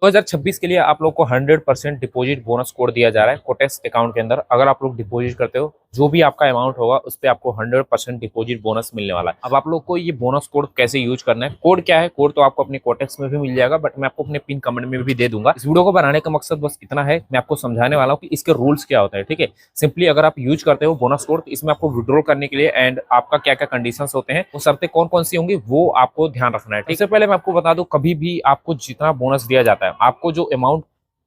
2026 के लिए आप लोग को 100% डिपॉजिट बोनस कोड दिया जा रहा है कोटेक्स अकाउंट के अंदर। अगर आप लोग डिपॉजिट करते हो, जो भी आपका अमाउंट होगा उस पे आपको 100% डिपॉजिट बोनस मिलने वाला है। अब आप लोग को ये बोनस कोड कैसे यूज करना है, कोड क्या है, कोड तो आपको अपने कोटेक्स में भी मिल जाएगा, बट मैं आपको अपने पिन कमेंट में भी दे दूंगा। इस वीडियो को बनाने का मकसद बस इतना है, मैं आपको समझाने वाला हूँ कि इसके रूल्स क्या होता है। ठीक है, सिंपली अगर आप यूज करते हो बोनस कोड, तो इसमें आपको विड्रॉल करने के लिए एंड आपका क्या क्या कंडीशंस होते हैं, वो शर्तें कौन कौन सी होंगी, वो आपको ध्यान रखना है। इससे पहले मैं आपको बता दूं, कभी भी आपको जितना बोनस दिया जाता है, आपको जो अमाउंट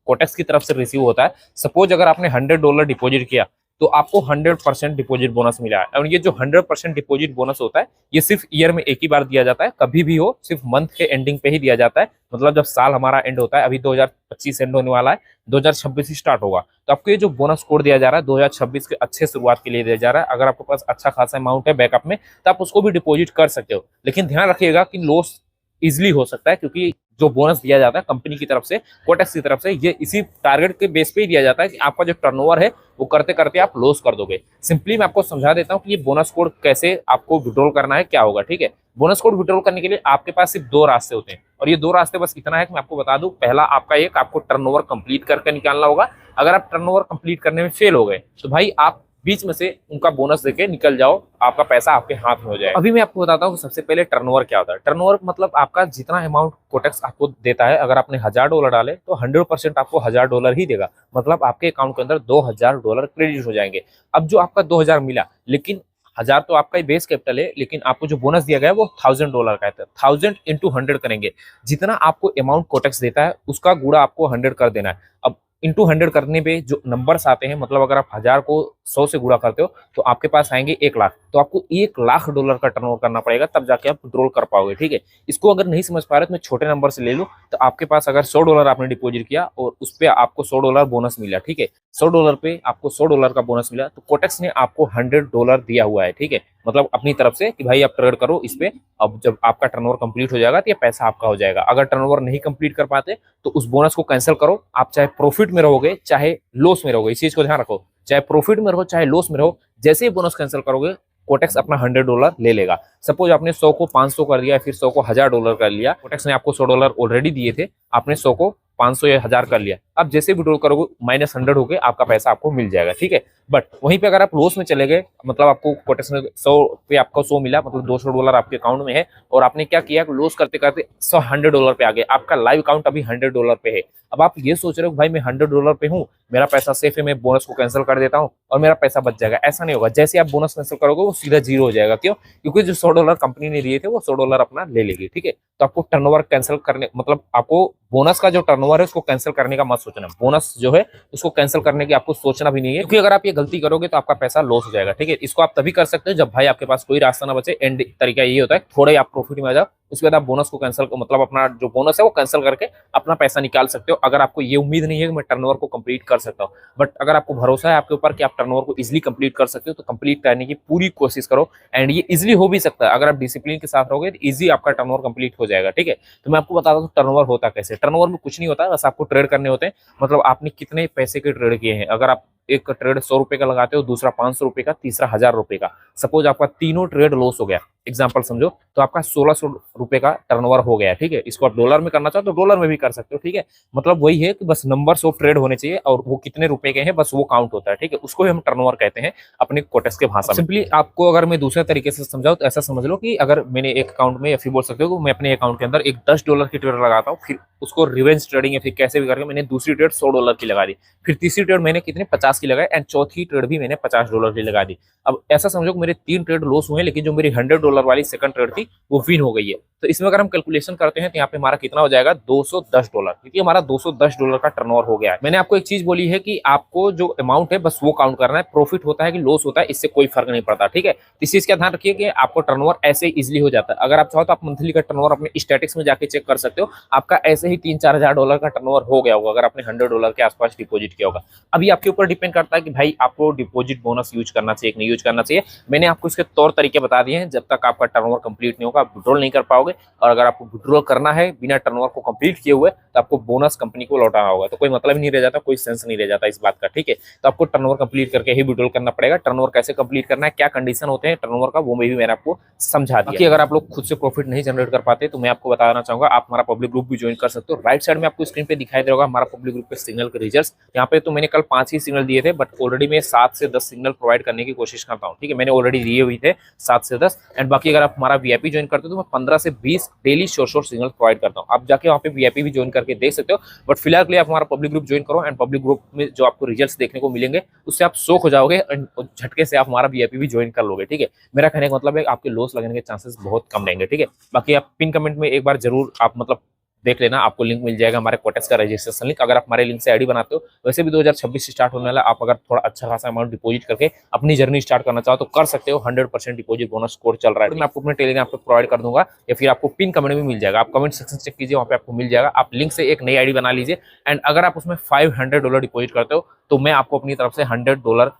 कोटेक्स की तरफ से रिसीव होता है, सपोज अगर आपने $100 डिपॉजिट किया तो आपको 100% डिपॉजिट बोनस मिला है। और ये जो 100% डिपॉजिट बोनस होता है, ये सिर्फ ईयर में एक ही बार दिया जाता है, कभी भी हो, सिर्फ मंथ के एंडिंग पे ही दिया जाता है। मतलब जब साल हमारा एंड होता है, अभी 2025 एंड होने वाला है, 2026 ही स्टार्ट होगा, तो आपको ये जो बोनस कोड दिया जा रहा है 2026 के अच्छे शुरुआत के लिए दिया जा रहा है। अगर आपके पास अच्छा खासा अमाउंट है बैकअप में, तो आप उसको भी डिपॉजिट कर सकते हो, लेकिन ध्यान रखिएगा कि लॉस इजिली हो सकता है, क्योंकि जो बोनस दिया जाता है कंपनी की तरफ से, कोटेक्स की तरफ से, ये इसी टारगेट के बेस पे ही दिया जाता है कि आपका जो टर्नओवर है वो करते करते आप लॉस कर दोगे। सिंपली मैं आपको समझा देता हूँ कि ये बोनस कोड कैसे आपको विड्रॉल करना है, क्या होगा। ठीक है, बोनस कोड विड्रॉल करने के लिए आपके पास सिर्फ दो रास्ते होते हैं, और ये दो रास्ते बस इतना है कि मैं आपको बता दूं। पहला आपका एक, आपको टर्नओवर कंप्लीट करके निकालना होगा। अगर आप टर्नओवर कंप्लीट करने में फेल हो गए तो भाई आप बीच में से उनका बोनस देके निकल जाओ, आपका पैसा आपके हाथ में हो जाए। अभी मैं आपको बताता हूँ सबसे पहले टर्नओवर क्या होता है। टर्नओवर मतलब आपका जितना अमाउंट कोटेक्स आपको देता है, अगर आपने $1000 डाले तो 100% आपको $1000 ही देगा। मतलब आपके अकाउंट के अंदर $2000 क्रेडिट हो जाएंगे। अब जो आपका 2000 मिला, लेकिन 1000 तो आपका बेस कैपिटल है, लेकिन आपको जो बोनस दिया गया है वो $1000 का है। 1000 इंटू 100 करेंगे, जितना आपको अमाउंट कोटेक्स देता है उसका गुड़ा आपको 100 कर देना है। अब इंटू 100 करने पे जो नंबर्स आते हैं, मतलब अगर आप 1000 को 100 से गुणा करते हो तो आपके पास आएंगे 1 लाख। तो आपको $1 लाख का टर्नओवर करना पड़ेगा, तब जाके आप विड्रॉल कर पाओगे। ठीक है, इसको अगर नहीं समझ पा रहे तो मैं छोटे नंबर से ले लूं, तो आपके पास अगर $100 आपने डिपॉजिट किया और उस पर आपको $100 बोनस मिला, ठीक है, $100 पे आपको $100 का बोनस मिला, तो कोटेक्स ने आपको $100 दिया हुआ है। ठीक है, मतलब अपनी तरफ से कि भाई आप ट्रेड करो इस पे। अब जब आपका टर्नओवर कंप्लीट हो जाएगा तो ये पैसा आपका हो जाएगा। अगर टर्नओवर नहीं कंप्लीट कर पाते तो उस बोनस को कैंसिल करो। आप चाहे प्रॉफिट में रहोगे चाहे लॉस में रहोगे, इस चीज को ध्यान रखो, चाहे प्रॉफिट में रहो चाहे लॉस में रहो, जैसे ही बोनस कैंसिल करोगे कोटेक्स अपना $100 ले लेगा। सपोज आपने 100 को 500 कर दिया, फिर 100 को $1000 कर लिया, कोटेक्स ने आपको $100 ऑलरेडी दिए थे, आपने 100 को 500 या 1000 कर लिया। अब जैसे विड्रॉल करोगे -100 होके आपका पैसा आपको मिल जाएगा। ठीक है, बट वहीं पे अगर आप लॉस में चले गए, मतलब आपको कोटेक्स ने 100 पे आपको 100 मिला, मतलब $200 आपके अकाउंट में है, और आपने क्या किया, लॉस करते करते $100 पे आ गए, आपका लाइव अकाउंट अभी $100 पे है। अब आप ये सोच रहे हो भाई मैं $100 पे हूँ, मेरा पैसा सेफ है, मैं बोनस को कैंसिल कर देता हूँ और मेरा पैसा बच जाएगा। ऐसा नहीं होगा, जैसे आप बोनस कैंसिल करोगे वो सीधा जीरो हो जाएगा। क्यों? क्योंकि जो $100 कंपनी ने दिए थे वो $100 अपना ले लेगी। ठीक है, तो आपको टर्नओवर कैंसिल करने, मतलब आपको बोनस का जो टर्नओवर है उसको कैंसिल करने का मत सोचना। बोनस जो है उसको कैंसिल करने की आपको सोचना भी नहीं है, क्योंकि अगर आप ये गलती करोगे तो आपका पैसा लॉस हो जाएगा। ठीक है, इसको आप तभी कर सकते हो जब भाई आपके पास कोई रास्ता ना बचे। एंड तरीका ये होता है थोड़े आप प्रॉफिट में आ जाओ, उसके बाद आप बोनस को कैंसिल, मतलब अपना जो बोनस है वो कैंसिल करके अपना पैसा निकाल सकते हो। अगर आपको ये उम्मीद नहीं है कि मैं टर्नओवर को कंप्लीट कर सकता हूँ, बट अगर आपको भरोसा है आपके ऊपर कि आप टर्नओवर को इजीली कंप्लीट कर सकते हो, तो कंप्लीट करने की पूरी कोशिश करो। एंड ये इजीली हो भी सकता है, अगर आप डिसिप्लिन के साथ रहोगे तो इजी आपका टर्नओवर कंप्लीट हो जाएगा। ठीक है, तो मैं आपको बताता हूँ टर्नओवर होता कैसे। टर्नओवर में कुछ नहीं होता, बस आपको ट्रेड करने होते हैं। मतलब आपने कितने पैसे के ट्रेड किए हैं, अगर आप एक ट्रेड $100 का लगाते हो, दूसरा $500 का, तीसरा $1000 का, सपोज आपका तीनों ट्रेड लॉस हो गया, एग्जांपल समझो, तो आपका $1600 का टर्नओवर हो गया। ठीक है, इसको आप डॉलर में करना चाहो तो डॉलर में भी कर सकते हो। ठीक है, मतलब वही है कि बस नंबर्स ऑफ ट्रेड होने चाहिए और वो कितने रुपए के हैं बस वो काउंट होता है। ठीक है, उसको हम टर्नओवर कहते हैं अपने कोटेक्स के भाषा में। सिंपली आपको अगर मैं दूसरे तरीके से समझाऊं तो ऐसा समझ लो कि अगर मैंने एक अकाउंट में, या फिर बोल सकते हो मैं अपने अकाउंट के अंदर एक $10 की ट्रेड लगाता हूँ, फिर उसको रिवेंज ट्रेडिंग या फिर कैसे भी करके मैंने दूसरी ट्रेड $100 की लगा दी, फिर तीसरी ट्रेड मैंने कितने 50 की लगाई, एंड चौथी ट्रेड भी मैंने $50 की लगा दी। अब ऐसा समझो कि मेरे 3 ट्रेड लॉस हुए, लेकिन जो मेरी $100 वाली सेकंड ट्रेड थी वो विन हो गई है। तो इसमें अगर हम कैलकुलेशन करते हैं तो यहाँ पे हमारा कितना हो जाएगा, $210, क्योंकि हमारा $210 का टर्नओवर हो गया है। मैंने आपको एक चीज बोली है कि आपको जो अमाउंट है बस वो काउंट करना है, प्रॉफिट होता है कि लॉस होता है इससे कोई फर्क नहीं पड़ता। ठीक है, इस चीज का ध्यान रखिए कि आपको टर्नओवर ऐसे इजिली हो जाता है। अगर आप चाहो तो आप मंथली का टर्नओवर अपने स्टैटिक्स में जाके चेक कर सकते हो, आपका ऐसे ही $3-4 हजार का टर्नओवर हो गया होगा अगर आपने $100 के आसपास डिपॉजिट किया होगा। अभी आपके ऊपर डिपेंड डिपेंड करता है कि भाई आपको डिपॉजिट बोनस यूज करना चाहिए कि नहीं यूज करना चाहिए। मैंने आपको इसके तौर तरीके बता दिए हैं, जब तक आपका टर्नओवर कंप्लीट नहीं होगा आप विड्रॉल नहीं कर पाओगे। और अगर आपको विड्रॉल करना है बिना टर्नओवर को कंप्लीट किए हुए तो आपको बोनस कंपनी को लौटाना होगा। तो कोई मतलब नहीं रह जाता, कोई सेंस नहीं रह जाता इस बात का, ठीक है। तो आपको टर्नओवर कंप्लीट करके ही विड्रॉल करना पड़ेगा। टर्नओवर कैसे कंप्लीट करना है, क्या कंडीशन होते हैं टर्नओवर का, वो भी मैंने आपको समझा दिया। अगर आप लोग खुद से प्रॉफिट नहीं जनरेट कर पाते तो मैं आपको बताना चाहूंगा आप हमारा पब्लिक ग्रुप भी ज्वाइन कर सकते हो। राइट साइड में आपको स्क्रीन पे दिखाई दे होगा हमारा पब्लिक ग्रुप के सिग्नल के रिजल्ट्स। यहाँ पे तो मैंने कल 5 ही सिग्नल दिए थे, बट ऑलरेडी मैं 7 से 10 सिग्नल प्रोवाइड करने की कोशिश करता हूँ, ठीक है। मैंने ऑलरेडी दिए हुए थे 7 से 10। एंड बाकी अगर आप हमारा वीआईपी ज्वाइन करते हो तो मैं 15 से 20 डेली शॉर्ट सिग्नल प्रोवाइड करता हूँ। आप जाके वहाँ पे वीआईपी भी ज्वाइन करके देख सकते हो। बट फिलहाल के लिए आप हमारा पब्लिक ग्रुप ज्वाइन करो, एंड पब्लिक ग्रुप में जो आपको रिजल्ट्स देखने को मिलेंगे उससे आप शॉक हो जाओगे एंड झटके से आप हमारा वीआईपी भी ज्वाइन कर लोगे, ठीक है। मेरा कहने का मतलब है आपके लॉस लगने के चांसेस बहुत कम रहेंगे, ठीक है। बाकी आप पिन कमेंट में एक बार जरूर आप मतलब देख लेना, आपको लिंक मिल जाएगा हमारे कोटेक्स का रजिस्ट्रेशन लिंक। अगर आप हमारे लिंक से आईडी बनाते हो, वैसे भी 2026 से स्टार्ट होने वाला, आप अगर थोड़ा अच्छा खासा अमाउंट डिपॉजिट करके अपनी जर्नी स्टार्ट करना चाहो तो कर सकते हो। 100% डिपॉजिट बोनस कोड चल रहा है, तो मैं आपको अपने टेलीग्राम पे प्रोवाइड कर दूंगा या फिर आपको पिन कमेंट में मिल जाएगा। आप कमेंट सेक्शन चेक कीजिए, वहाँ पे आपको मिल जाएगा। आप लिंक से एक नई आईडी बना लीजिए, एंड अगर आप उसमें $500 डिपॉजिट करते हो तो मैं आपको अपनी तरफ से $100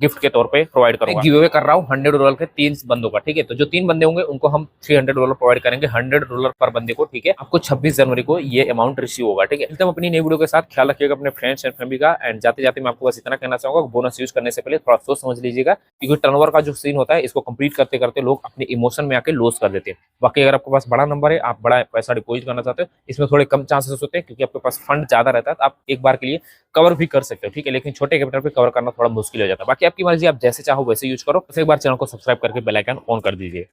गिफ्ट के तौर पे प्रोवाइड करूंगा। गिव अवे कर रहा हूँ $100 के 3 बंदों का, ठीक है। तो जो 3 बंदे होंगे उनको हम $300 प्रोवाइड करेंगे, $100 पर बंदे को, ठीक है। आपको 26 जनवरी को ये अमाउंट रिसीव होगा, ठीक है। एकदम अपनी नई वीडियो के साथ ख्याल रखिएगा अपने फ्रेंड्स एंड फैमिली का। एंड जाते जाते मैं आपको बस इतना कहना चाहूंगा, बोनस यूज करने से पहले थोड़ा सोच समझ लीजिएगा, क्योंकि टर्नओवर का जो सीन होता है इसको कंप्लीट करते करते लोग अपने इमोशन में आके लॉस कर देते हैं। बाकी अगर आपके पास बड़ा नंबर है, आप बड़ा पैसा डिपॉजिट करना चाहते हो, इसमें थोड़े कम चांसेस होते हैं क्योंकि आपके पास फंड ज्यादा रहता है, तो आप एक बार के लिए कवर भी कर सकते हो, ठीक है। लेकिन छोटे कैपिटल पे कवर करना थोड़ा मुश्किल हो जाता है। बाकी आपकी मर्जी, आप जैसे चाहो वैसे यूज करो। बस एक बार चैनल को सब्सक्राइब करके बेल आइकन ऑन कर दीजिए।